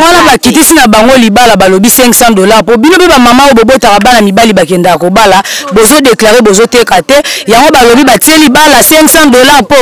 wana bakitisi na bango libala balobi $500 po bino ba mama o bobota bana mibali bakenda ko bala bozo déclarer bozo tekate yango balobi batie libala $500 po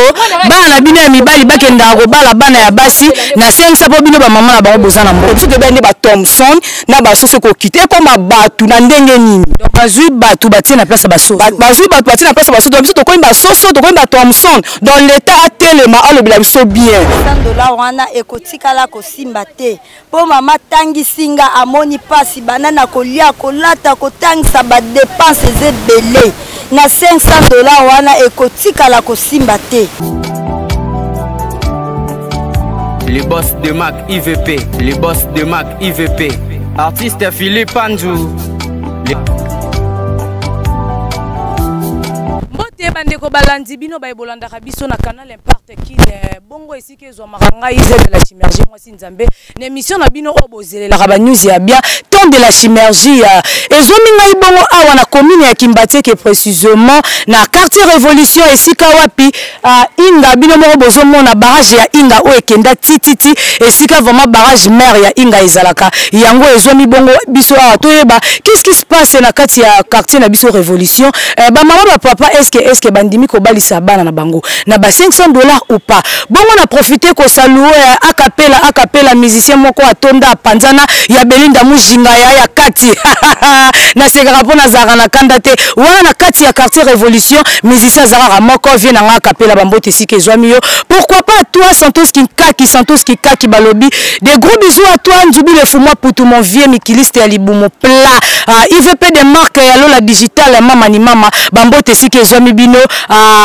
bana bino ya mibali bakenda ko bala bana ya basi na 500 po bino ba mama na bango bozana mbo tuke bende ba Thompson na ba soso ko kite ko mabatu na ndenge nini donc bazui batu batie na place ba soso bazui batu batie na place ba soso donc to ko ba soso to ko ba Thompson dans l'état atelema alobela biso bien $100 wana ekotikala kosimba te po mama tangi singa amoni pasi banana kolia kolata kotangisa ba dépenses ebele na $500 wana ekotikala kosimba te. Les boss de Mac IVP, les boss de Mac IVP, artiste Philippe Andou. Bandeko balandi bino ba ebolanda biso na canal Impact qui bongo esiki ezwa makanga izela la chimergie mwasi nzambe na émission na bino obozelela ba news ya bien temps de la chimergie ezomi ngai bongo awa na commune ya Kimbateke précisément na quartier Révolution esika wapi inga bino moko bozomona barrage ya inga o ekenda tititi esika vraiment barrage mer ya inga ezalaka yango ezomi bongo biso awa toyeba qu'est-ce qui se passe na kati ya quartier na biso Révolution ba mama ba papa est-ce que bandimi ko balisa bana na bango na ba $500 ou pas bongo na profiter ko saluer akapela musicien moko atonda panzana ya Belinda Mujinga ya kati na segara pona zara na kandate wana na kati ya quartier Révolution musicien zara moko vient na akapela bambote sike zwamiyo pourquoi pas toi Santos Kikaki balobi des gros bisous à toi Njubi le fou moi pour tout mon vieux mikiliste ya libumo plat IVP de marque ya Lola digital mama ni mama bambote sike zwami bino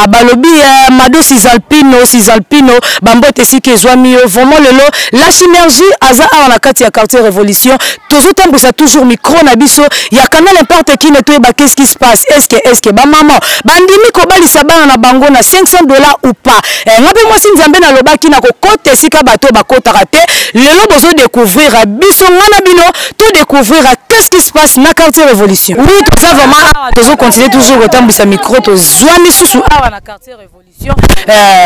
balobi Mado Cisalpino bambote sike zwami vraiment lelo la synergie aza na kati ya quartier Révolution toujours tambusa toujours micro na biso ya canal Impact qui nettoie ba qu'est-ce qui se passe est-ce que ba maman bandimi ko balisa bana na bango na $500 ou pas ngabe moi sinzambe na lobaki na ko kote sika bato bakotaka te lelo bozo découvrir biso ngana bino to découvrir qu'est-ce qui se passe na quartier Révolution oui tout ça vraiment toujours continuer toujours otambisa micro to zwami susu awa na quartier Révolution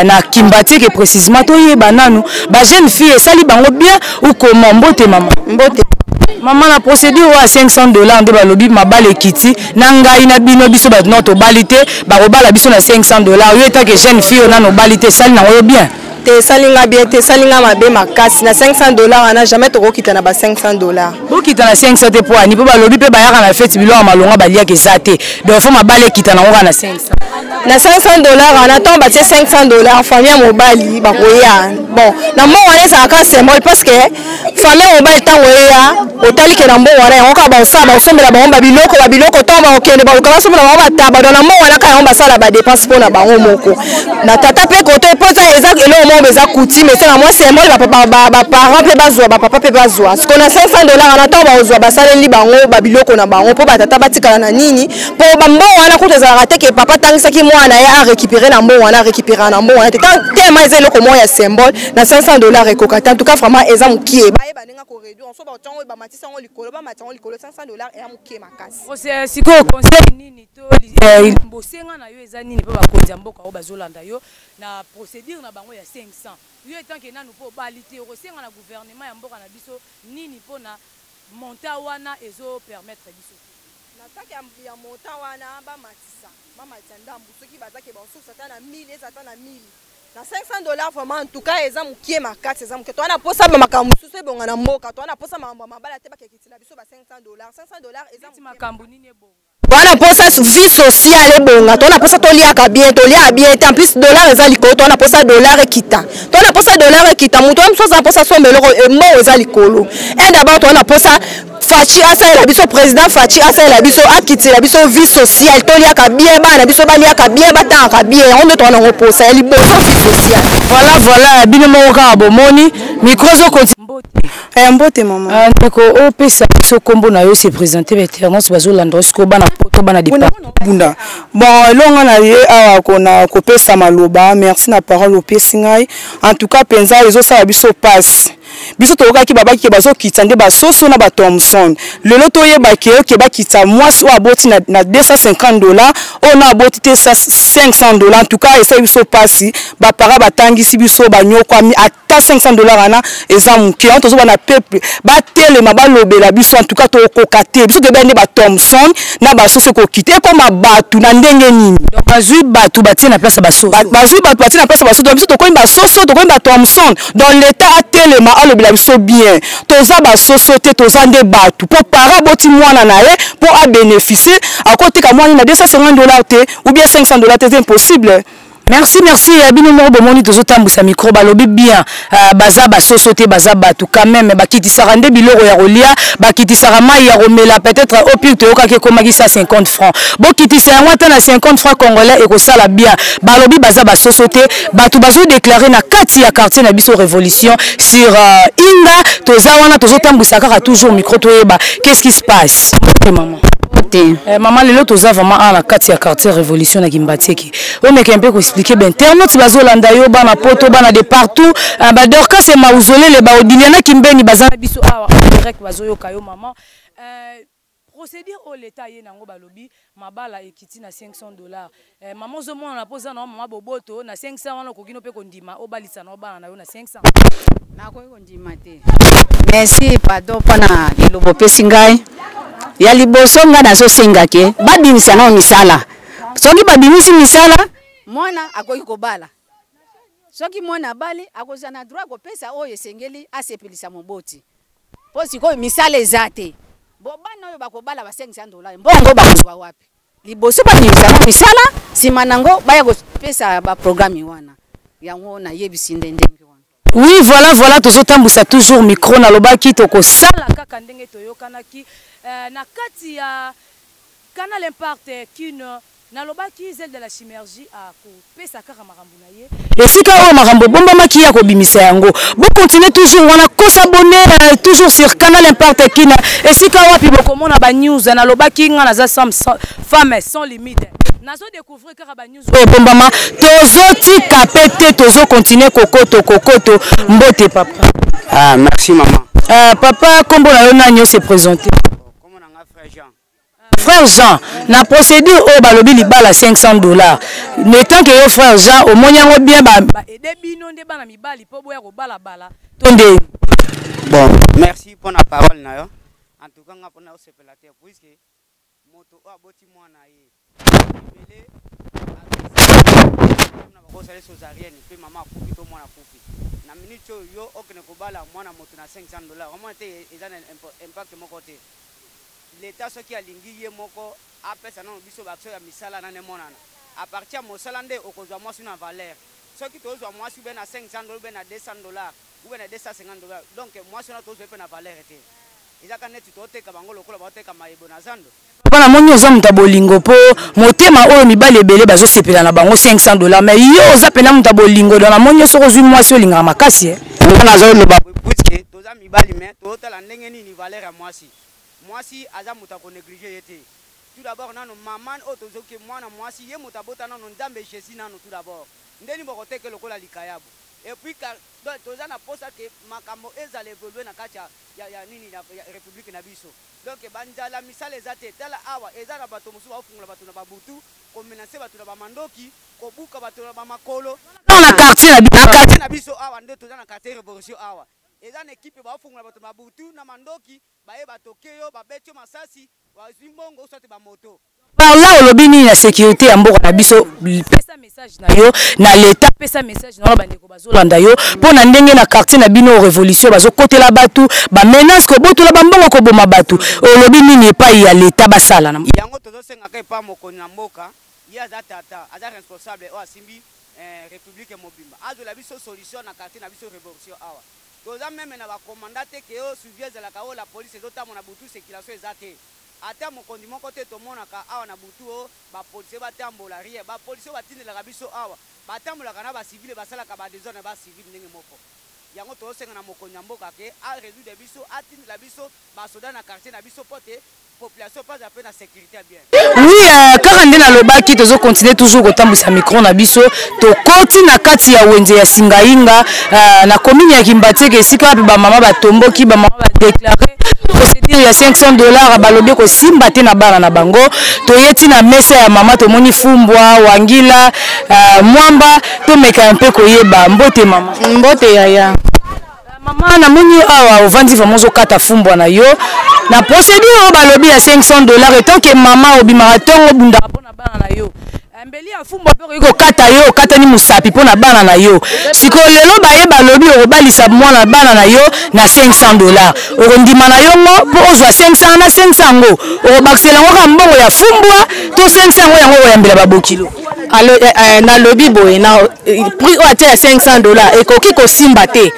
na Kimbateke précisément toyeba nanu ba jeune fille sali bango bien ou comment mbote maman mbote maman la procédure à $500 nde balobi mabale kiti na ngai na bino biso ba noto balite ba robala biso na $500 yo eta que jeune fille na no balite sali na yo bien te salinga bien te salinga mabe makasi na $500 ana jamais tokokita na ba $500 bokita na 500 te po ani po balobi pe bayaka na fête bilo malonga balia ke zate donc faut mabale kita na ngana 500 na $500 ana to ba $500 famille mobali bakoya bon na mo wana ça ka symbole parce que famille mobali tango ya otali ke na mbo wana yango ka ba osaba osombela ba biloko to ba okende ba okaba sombela ba taba na mo wana ka yomba sala ba dépense pour na bango moko na tata pe kote poza ezak elo beza kuti mais c'est moi c'est moi ba parents pe bazwa ba papa pe bazwa ce qu'on a $500 ana to ba ozwa ba saleli bango ba biloko na bango po ba tata batikala na nini po ba mbo wana kuteza rate ke papa tangisa ki mwana ya récupérer na mbo wana récupérer na mbo wana te ma ezelo ko moya symbole na $500 ekokata en tout cas vraiment eza mukie ba eba ninga ko réduire on so ba tongo ba matisa ngo likolo ba matango likolo $500 ya mukie makasi c'est siko conseil nini to mbosenga na yo eza nini po ba konza mboka o bazolanda yo na procédure na bango ya 500 yo etant que nanu po balité osenga na gouvernement ya mboka na biso nini po na monta wana ezo permettre biso na taki ya monta wana ba matisa mama tandambu soki bazake ba source ata na 1000 ezata na 1000 na $500 vraiment en tout cas eza mukie makati eza mukie to wana posa ba makambu susu ebonga na mboka to wana posa mabala te ba kekitila biso ba $500 eza mukie makambu nini ebonga wana posa vie sociale bonga tona posa toliaka bien en plus dollar eza likolo tona posa dollar ekita tona posa dollar ekita muto amsoza posa sombelo mo eza likolo et d'abord tona posa Fachi asa la biso président Fachi asa la biso akiti la biso vie sociale toliaka bien bana biso baliaka bien bataka bien on doit on reposa li bon vie sociale voilà bino moka bomoni micro zo mbote maman ndeko o pesa so kombo na yo se présenter vétérance bazo landrosco bana poto bana dipa bunda bon longa na ye awa kona kopesa maloba merci na parole opesingai en tout cas penza ezo sala biso passe biso tokaki babaki ke bazokitsa nde basoso na ba Thompson lelo toyebaki ke bakitsa mwasi o aboti na $250 o na aboti te $500 en tout cas esa biso pasi ba para batangisi biso banyoko ata $500 ana eza muke on tozo bana peuple ba telema ba lobela biso en tout cas tokoka te biso ke bende ba Thompson na basoso ko kite ko mabatu na ndenge nini donc bazui batu batie na place basoso bazui batu batie na place basoso biso tokoyi basoso tokoyi ba Thompson dans l'état atelema alobela biso bien toza basoso te toza nde batu po para boti mwana na ye po a bénéficier akotika mwana na $250 te ou bien $500 te c'est impossible. Merci bino mo bomoni tozo tambusa micro balobi bien baza basoso te baza batu quand même bakitisaka nde biloko ya kolia bakitisaka mai ya komela peut-être au pire toyoka ke komaki sa 50 francs bokitisa yango ata na 50 francs congolais ekosala bien balobi baza basoso te batu bazo déclarer na kati ya quartier na biso révolution sur Inga toza wana tozo tambusa kaka toujours micro toyeba qu'est-ce qui se passe maman maman lelo toza vraiment à la kati ya quartier révolution na Kimbatieki o meke un peu ko expliquer ben internaute bazolanda yo bana poto bana de partout ba dorka c'est mausolée le ba odiliana kimbeni bazana biso awa direct bazoyoka yo maman procédure au l'état ye nango balobi mabala ekiti na $500 maman zo mona na poza na maman boboto na 500 wana kokino pe kondima o balisa na bana na yo na 500 na ko kondima te merci pardon pana lilobo pesi ngai ya liboso nga nazosenga ke babimisa na misala soki babimisi misala mwana akoki kobala soki mwana bali akoza na droit kopesa oyo esengeli asepelisa moboti po sikoyo misala eza te bobana oyo bakobala ba $500 mbongo bakozwa wapi liboso babimisa na misala sima nango baya kopesa ba programme wana yango na yebisi ndenge wana. Oui, voilà, tozotambusa toujours micro na lobaki toko sala kaka ndenge toyokanaki na kati ya Canal Impact kino na lobaki Zelle de la Chimergie a ko pesa kaka makambo na ye esika o makambo bomba maki ya ko bimisa yango bo continuer toujours wana ko s'abonner toujours sur Canal Impact kino esika wapi bokomona ba news na lobaki nga na za femme sans limite nazo découvrir kaka ba news o bombama tozoti kapete tozo continuer kokoto mbote papa. Ah merci maman. Papa kombo na yo nani se présenter. Comment on a frère Jean. Frère Jean, na procédure au balobi libala $500. Ne tant que yo frère Jean au monyango bien ba aider bino nde bana mibali po boya ko bala tonde. Bon, merci pour la parole na yo. En tout cas nga pona o sepelateur puisque moto o aboti mwana ye. Belé na bakosala sozarienne pe mama akufi to mwana akufi. Na minute yo okene ko bala mwana moto na $500. Vraiment te eza na impact moko te. L'état ce qui a lingi ye moko apesa na biso bakso ya misala na ne monana. À partir mosala nde okozwa mwasi na valeur. Ce qui tozwa mwasi be na $500 be na $200 ou be na $250. Donc mwasi na tozwa pe na valeur te. Ezaka neti toteka bango lokola bateka mayebo na zando. Bana moni oza muta bolingo po motema oyo mibale ebele bazo sepela na bango $500 mais yo oza pena muta bolingo dans la moni so kozwi mwasi olinga makasi on zo loba puisque toza mibali mais totala ndenge nini valeur ya mwasi. Mwasi aza muta ko négliger yete. Tout d'abord nano maman otozoki mwana mwasi ye muta bota nano ndambe Jésus nano tout d'abord. Ndeni bokoteke lokola likayabu. Et puis toza na posa ke makambo ezale évoluer na kati ya nini ya république na biso. Donc banjala misala ezate tala awa ezala bato musu bafungula bato na babutu ko menacer bato na bamandoki ko buka bato na bamakolo na quartier na biso awa nde toza na quartier révolution awa. Eza na équipe bafungula bato na babutu na mandoki baye batokeyo babetyo masasi wazwi mbongo sote ba moto. Par là olobi ni la sécurité ya mboka na biso pesa message na yo na l'état pesa message na bandeko bazolanda yo pona ndenge na quartier na bino révolution bazokotela batu ba menace ko botola bambongo ko boma batu olobi nini epai ya l'état basala na yango tozosenga ka epa mokoni na mboka ya za tata aza responsable o asimbi république mobimba azola biso solution na quartier na biso révolution awa toza meme na ba commandate ke o suivez la ka o la police ezotamo na butu circulation ezate ata mokondi moko te tomonaka awa na butu o ba police batambola rien ba police batindelaka biso awa batambolaka na ba civile basalaka ba désordre ba civile ndenge moko yango tosenga na mokonzi mboka ke a résoudre biso atindi la biso basoda na quartier na biso pote population pas à peine la sécurité bien. Oui, kaka nde nalobaki tozo continuer toujours kotambwisa micro na biso tokoti na kati ya wenze ya Singainga na commune ya Kimbateke esika pe ba mama batomboki ba mama ba déclarer procédure ya $500 balobi ko simba te na bana na bango toyeti na mesa ya mama tomoni fumbwa wangila mwamba to meka un peu koyeba mbote mama mbote yaya mama na moni awa ovandi vraiment kata fumbwa na yo na procédure balobi ya $500 etant que mama obimaka tongo bundaka pona bana na yo mbeli ya fumbwa pe ko kata yo kata ni musapi pona bana na yo siko lelo baye balobi obalisa mwana bana na yo na $500 orondima na yo ngo po ozwa 500 na 500 ngo obakisela ngo ka mbongo ya fumbwa to 500 ngo yango oyambela babokilo alo na lobby boy na prix o atia $500 ekoki kosimba te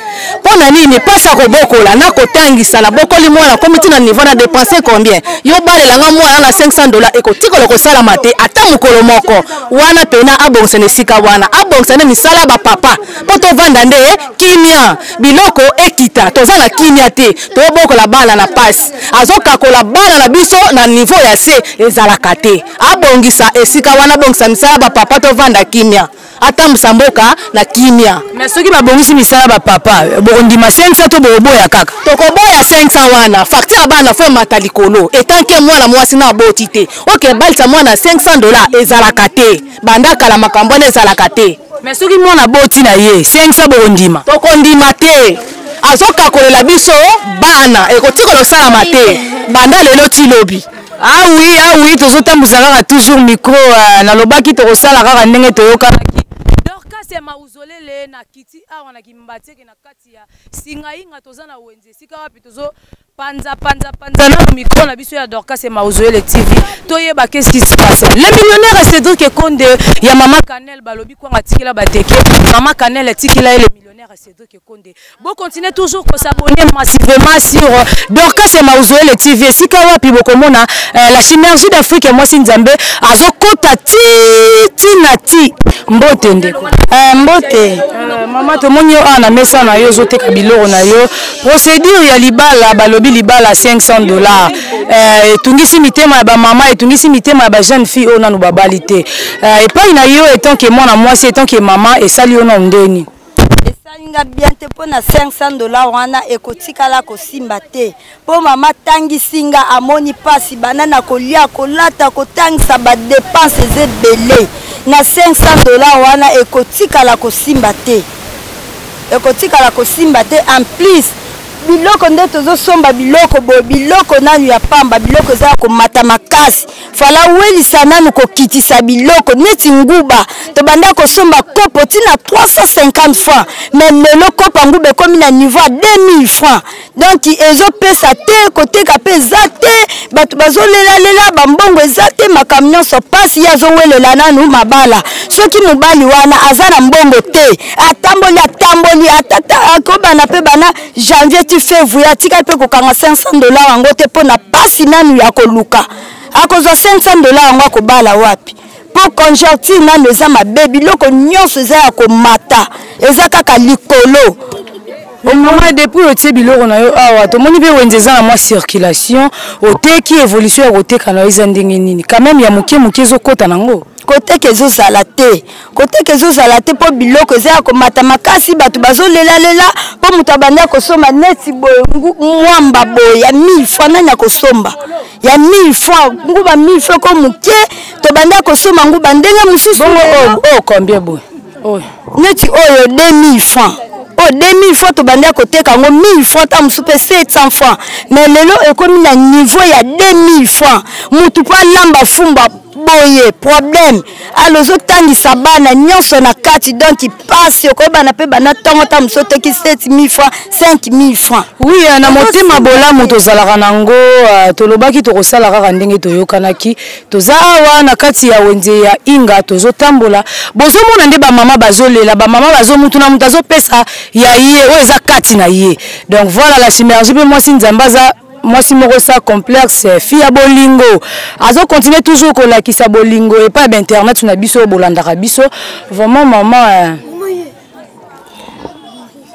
pona nini pasa ko bokola na kotangisa na bokoli mwana komiti na niveau na dépenser combien yo balela nga mwana na $500 ekotikolo kosala mate ata mukolo moko wana pena abongsa ne sika wana abongsa ne misala ba papa poto vanda nde kimia biloko ekita tozana kimia te to bokola bana na passe azoka kola bana na biso na niveau ya C ezalaka te abongisa esika wana bongsa misala ba papa to vanda kimia ata msamboka na kimia mais soki babongisi misala ba papa bondima 500 to boboya kaka tokoboya 500 wana facture bana fo mata likolo etanke mwana mwasi na boti te oke balisa mwana $500 ezalaka te banda kala makambo na ezalaka te mais soki mwana boti na ye 500 bondima tokondima te azoka kolela biso bana ekotikola osalama te banda lelo tilobi ah oui tozotambusa kaka toujours micro nalobaki tokosala kaka ndenge toyokanaki Dorcas mauzolele na kiti awa na Kimbateke na kati ya Singainga toza na wenze sika wapi tozo panza na micro na biso ya Dorcas mauzolele TV toyeba qu'est-ce qui se passe le millionnaire Cédric Konde ya mama Canel balobi kwanga tikela bateke mama Canel tikela le millionnaire Cédric Konde bon continuez toujours ko s'abonner massivement sur Dorcas mauzolele TV sika wapi bokomona la synergie d'Afrique moi Sinzambe azokota ti mbote ndeko mbote mama tomoni yo ana mesa na yo zoteka biloko na yo procédure ya libala balobi libala $500 etungisi mitema ya ba mama etungisi mitema ya ba jeune fille ona no babalité epai na yo etant que mwana mwasi etant que mama esali yo na ndeni esalinga bien te pona $500 wana ekotikala kosimba te po mama tangisinga amoni pasi banana kolia kolata kotangisa ba dépenses ebele na $500 wana ekotikala kosimba te en plus biloko nde tozosomba biloko boye biloko nanu ya pamba biloko za komata makasi fala welisa nanu kokitisa biloko neti nguba tobanda kosomba kopo tina 350 francs mais lelo kopo nguba ekomi na niveau à 2000 francs donc ezopesa te koteka pe za te bato bazolela bambongo eza te makambo nyonso pasi ye azowelela nanu mabala soki mobali wana aza na mbongo te atamboli akobana pe bana janvier février atika pe kokanga $500 yango te pona pasi nanu ya koluka akozwa $500 yango akobala wapi po conjoncture nanu eza mabe biloko nyonso eza ya komata eza kaka likolo mama depuis otie biloko na yo awa tomoni pe wenze eza na mwa circulation oteki évolution ya koteka na yo eza ndenge nini quand même ya moke ezokota nango côté que ezozala te po biloko eza ya komata makasi bato bazolela po moto abanda kosomba neti boye mwamba boye ya 1000 francs nani akosomba ya 1000 francs nguba 1000 francs ko moke tobanda kosomba nguba ndenge mosusu combien boye neti oyo 2000 francs 2000 francs tobanda koteka ngo 1000 francs ta musupe 700 francs mais lelo ekomi na niveau ya 2000 francs mutu pa lamba fumba boye problème alozo tangisa bana nyonso na kati donc passe okobana pe bana tongo ta musote ki 7000 francs 5000 francs oui na motema bolamu tozalaka nango tolobaki tokosala kaka ndenge toyokanaki toza awa na kati ya wenze ya Inga tozotambola bozomona nde ba mama bazolela ba mama bazomutuna mutu azopesa ya ye o eza kati na ye donc voilà la synergie pe moi Sinzambaza moi si moko ça complexe fia bolingo azo continuer toujours kolakisa bolingo et pas d'internet na biso bolandaka biso vraiment maman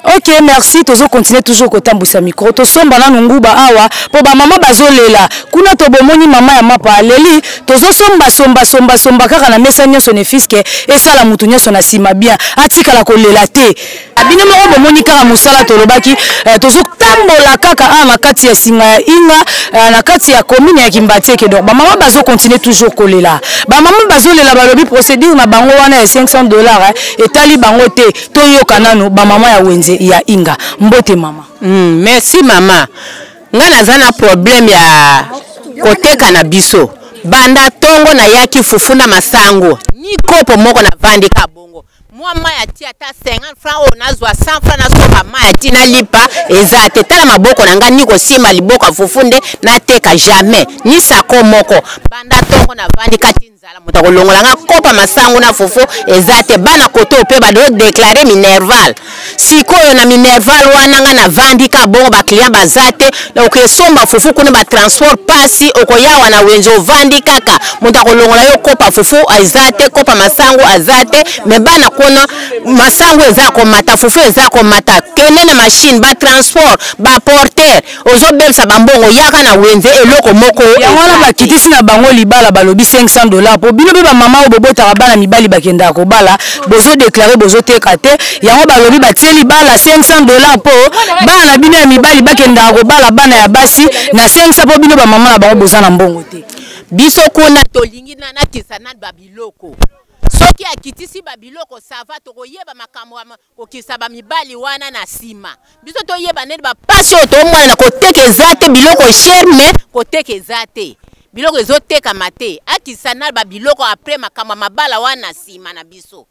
Ok, merci. Tozo continuer toujours kotambusa micro. To somba na nguba awa po ba mama bazolela. Kuna to bomoni mama ya mapa leli. Tozo somba kaka na mesa nyonso ne fiske esala mutu nyonso na sima bien. Atika la kolela te. Abino mo bomoni kaka musala tolobaki tozo tambola kaka na kati ya singa ya inga na kati ya commune ya Kimbateke. Donc ba mama bazo continuer toujours kolela. Ba mama bazolela balobi procédure na bango wana ya $500 etali bango te. Toyoka nanu ba mama ya wenze ya inga mbote mama. Merci mama. Nga nazana problème ya koteka na biso. Banda tongo na yaki fufuna masango. Ni kopo moko na vandi ka bongo. Mwa ya tia ta 50 francs o nazwa 100 francs na soba ma ya tina lipa ezate tala maboko na nga niko sima liboko fufunde na teka jamais ni sako moko banda tongo na vandi kati nzala mutako longola nga kopa masango na fufu ezate bana koto pe ba do déclarer minerval sikoyo na minerval wana nga na vandi ka bongo ba client bazate donc esomba fufu kuna ba transport pasi okoyawa na wenzo vandi kaka mutako longola yo kopa fufu ezate kopa masango azate me bana kona masango ezako mata fufu ezako mata kenene machine ba transport ba porter ozo belsa bambongo yaka na wenze eloko moko ya wana bakitisi na bango libala balobi $500 po bino ba mama o bobota bana mibali bakenda ko bala bozo déclarer bozo teka te yango balobi batie libala $500 po bana bino ya mibali bakenda ko bala bana ya basi na 500 po bino ba mama na bango boza na mbongo te biso kuna tolingi na nakisa na babiloko soki akitisi babiloko sava tokoyeba makambo kokisa ba mibali wana na sima biso toyeba neti ba pasi otomwana na koteka te biloko cher mais koteka te biloko ezoteka mate akisa na babiloko après makambo mabala wana sima na biso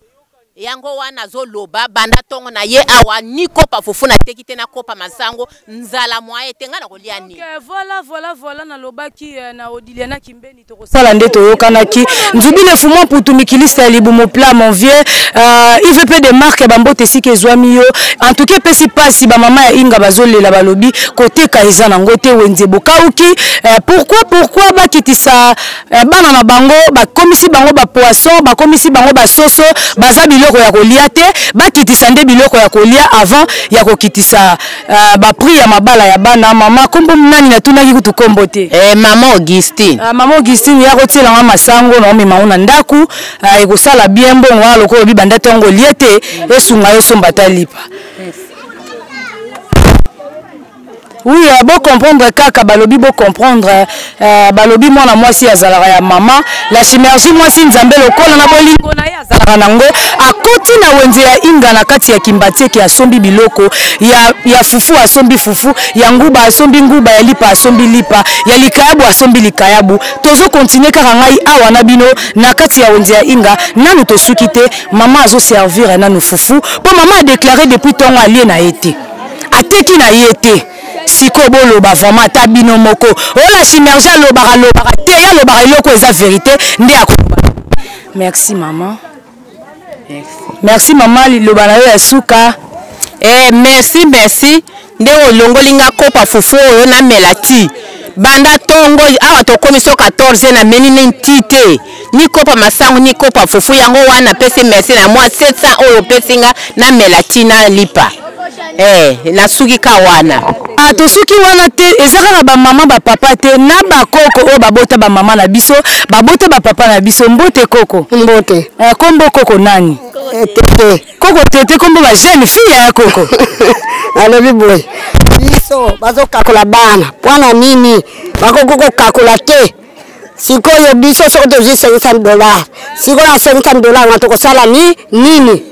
yango wana zoloba banda tongo na ye awa ni kopa fufu na tekite na kopa masango nzala mwa etenga na kolia ni voilà na lobaki na Odiliana Kimbeni to kosala nde toyokanaki nzubile fumo putumikiliste ya libumo plat mon vieux IVP de marque bambote sike ezwami yo en tout cas pesi pasi ba mama ya inga bazolela balobi koteka eza na ngote wenze bokauki pourquoi bakitisa bana na bango bakomisi bango ba poisson bakomisi bango ba soso bazabi biloko ya kolia te bakitisa nde biloko ya kolia avant ya kokitisa ba prix ya mabala ya bana mama kombo nani na tunaki kutu kombo te mama Augustine mama Augustine ya kotela nga masango na mema una ndaku ekosala bien bongo aloko bi banda tongo liete esunga yo somba talipa oui bon comprendre kaka balobi bon comprendre balobi mwana mwasi azalaka ya mama la synergie mwasi nzambe lokola na bolingo na ya azalaka nango akoti na wenze ya inga na kati ya Kimbateke asombi biloko ya fufu asombi fufu ya nguba asombi nguba ya lipa asombi lipa ya likayabu asombi likayabu tozo continuer kaka ngai awa na bino na kati ya wenze ya inga nanu tosuki te mama azo servir nanu fufu po mama a déclaré depuis tongo alie na ete ateki na yete siko boloba vraiment ta bino moko ola synergie lobaka te ya lobaka eloko eza vérité nde akoba merci maman merci maman liloba na yo ya suka merci nde olongolinga kopa fufu oyo na melati banda tongo awa tokomiso 14 na menine ntite ni kopa masango ni kopa fufu yango wana pesi merci na moi 700 oyo pesinga na melati na lipa na suki ka wana to suki wana te ezaka na ba mama ba papa te na ba koko o babota ba mama na biso babota ba papa na biso mbote koko mbote kombo koko nani tete koko tete kombo ba jeune fille ya koko alobi boy biso bazo kakola bana pwana nini bakoko kakola te sikoyo biso soko tozi $500 sikoyo na $500 na tokosala nini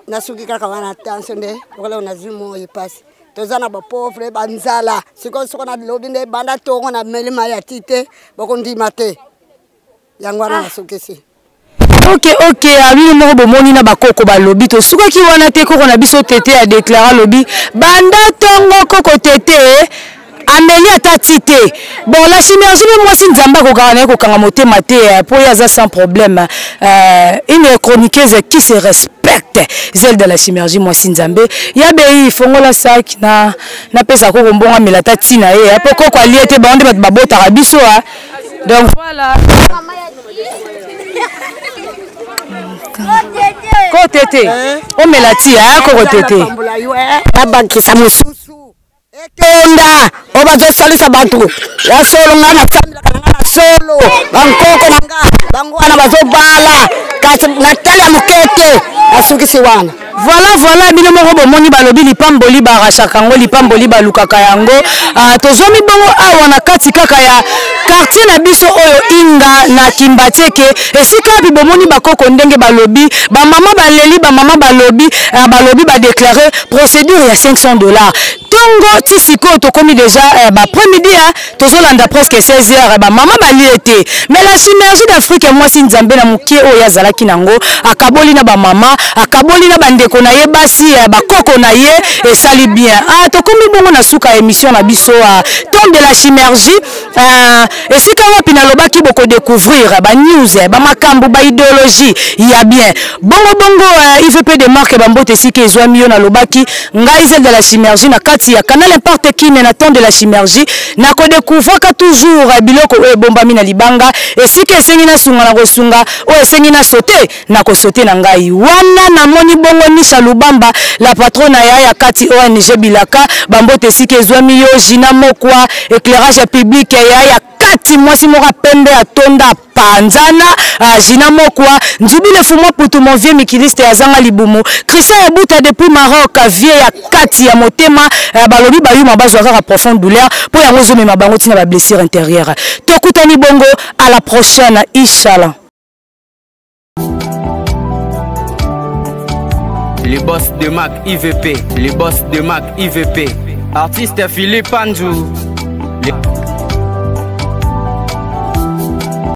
nasuki kaka wana tension nde okola unazimo yepasi tozana ba pauvre banzala siko na lobi nde banda tongo na melima ya tite bako ndima te yango wana nasuki si ok abino moko bomoni na bakoko balobi to sukaki wana te koko na biso tete a déclarer lobi banda tongo koko tete Amélie Atatite. Bon, la synergie, moi, si nous avons sans problème. Une chroniqueuse qui se respecte. Celle de la synergie, moi, si nous avons. Il y a des fongola sac na pesa ko mbonga melata tina e. Après quoi lié te bande bat babota rabiso a. Donc voilà. ko tete o melati ya ko tete abakisa mususu etonda obazosalisa bantu ya solo ngana famila kana solo bankoko nanga bangwana bazobala kasi natali ya mukete asukisi wana voilà bino moko bomoni balobi lipamboli barashaka yango lipamboli balukaka yango tozomi bongo awa na kati kaka ya quartier na biso oyo inga na Kimbateke esika bi bomoni bakoko ndenge balobi bamama baleli bamama balobi badéclarer procédure ya $500 tongo tisiko tokomi déjà après-midi tozolanda presque 16h bamama baliete mais la synergie d'Afrique moi si nzambe na mukie oyo azalaki nango akaboli na bamama akaboli na bandeko na ye basi bakoko na ye esali bien tokomi bongo na suka émission na biso temps de la synergie esika wapi nalobaki boko découvrir ba news ba makambo ba idéologie ya bien bongo IVP de marque bambote sika ezwami yo nalobaki ngai celle de la synergie na kati ya canal n'importe qui na temps de la synergie na ko découvrir ka toujours biloko bombami na libanga esika esengi na sunga na kosunga o esengi na sauter na ko sauter na ngai wana na moni bongo Nisha Lubamba la patrona ya kati ONG Bilaka bambote sika ezwami yo Jina Mokwa éclairage public ya kati mwasi moka pembe atonda panzana Jina Mokwa njubile fumo putu mon vieux mikiliste ya zanga libumu Christian Ebuta depuis Maroc vie ya kati ya motema balobi bayuma bazwa kaka profonde douleur po yango zo mema bango tina ba blessure intérieure tokutani bongo à la prochaine inshallah. Les boss de Mac IVP, les boss de Mac IVP, artiste Philippe Andrew.